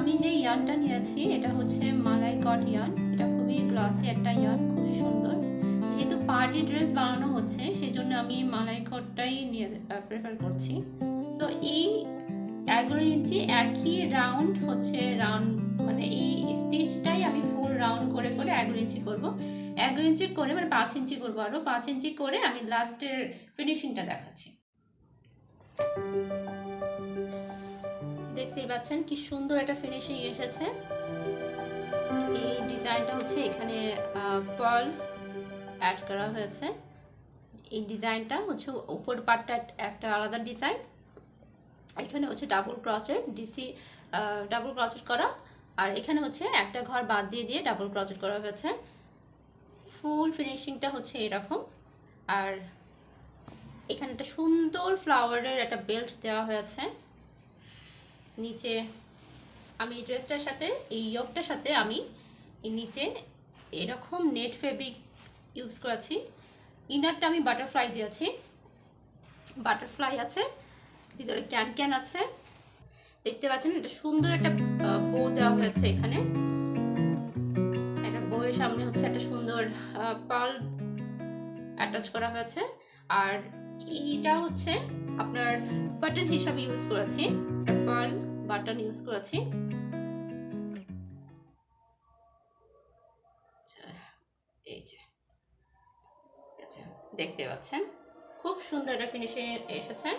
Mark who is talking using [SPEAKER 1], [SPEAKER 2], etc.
[SPEAKER 1] আমি যে ইয়ার্নটা নিয়েছি এটা হচ্ছে মালাই কট ইয়ার্ন। এটা খুবই গ্লসি একটা ইয়ার্ন, খুবই সুন্দর। যেহেতু পার্টি ড্রেস বানানো হচ্ছে সেই জন্য আমি মালাই কটটাই নিয়ে প্রেফার করছি। সো এই 11 ইঞ্চি একই রাউন্ড হচ্ছে রাউন্ড, মানে এই স্টিচটাই আমি ফুল রাউন্ড করে করে 11 ইঞ্চি করব। 11 ইঞ্চি করে মানে 5 ইঞ্চি করবো, আরও 5 ইঞ্চি করে আমি লাস্টের ফিনিশিংটা দেখাচ্ছি। দেখতেই পাচ্ছেন কি সুন্দর একটা ফিনিশিং এসেছে। এই ডিজাইনটা হচ্ছে এখানে পার্ল অ্যাড করা হয়েছে। এই ডিজাইনটা হচ্ছে উপর পার্টটা একটা আলাদা ডিজাইন, এখানে হচ্ছে ডাবল ক্রচেট ডাবল ক্রচেট করা, আর এখানে হচ্ছে একটা ঘর বাদ দিয়ে দিয়ে ডাবল ক্রচেট করা হয়েছে। ফুল ফিনিশিংটা হচ্ছে এরকম। আর এখানে একটা সুন্দর ফ্লাওয়ারের একটা বেল্ট দেওয়া হয়েছে নিচে। আমি এই ড্রেসটার সাথে এই ইয়োগটার সাথে আমি এই নিচে এরকম নেট ফেব্রিক ইউজ করেছি। ইনারটা আমি বাটারফ্লাই দিয়েছি, বাটারফ্লাই আছে, ভিতরে ক্যান ক্যান আছে। দেখতে পাচ্ছেন এটা সুন্দর একটা বো দেওয়া হয়েছে এখানে। একটা বউয়ের সামনে হচ্ছে একটা সুন্দর পার্ল অ্যাটাচ করা হয়েছে। আর এইটা হচ্ছে আপনার বাটন হিসাবে ইউজ করেছি, পার্ল বাটন ইউজ করেছি। এই যে দেখতে পাচ্ছেন খুব সুন্দর একটা ফিনিশিং এসেছে।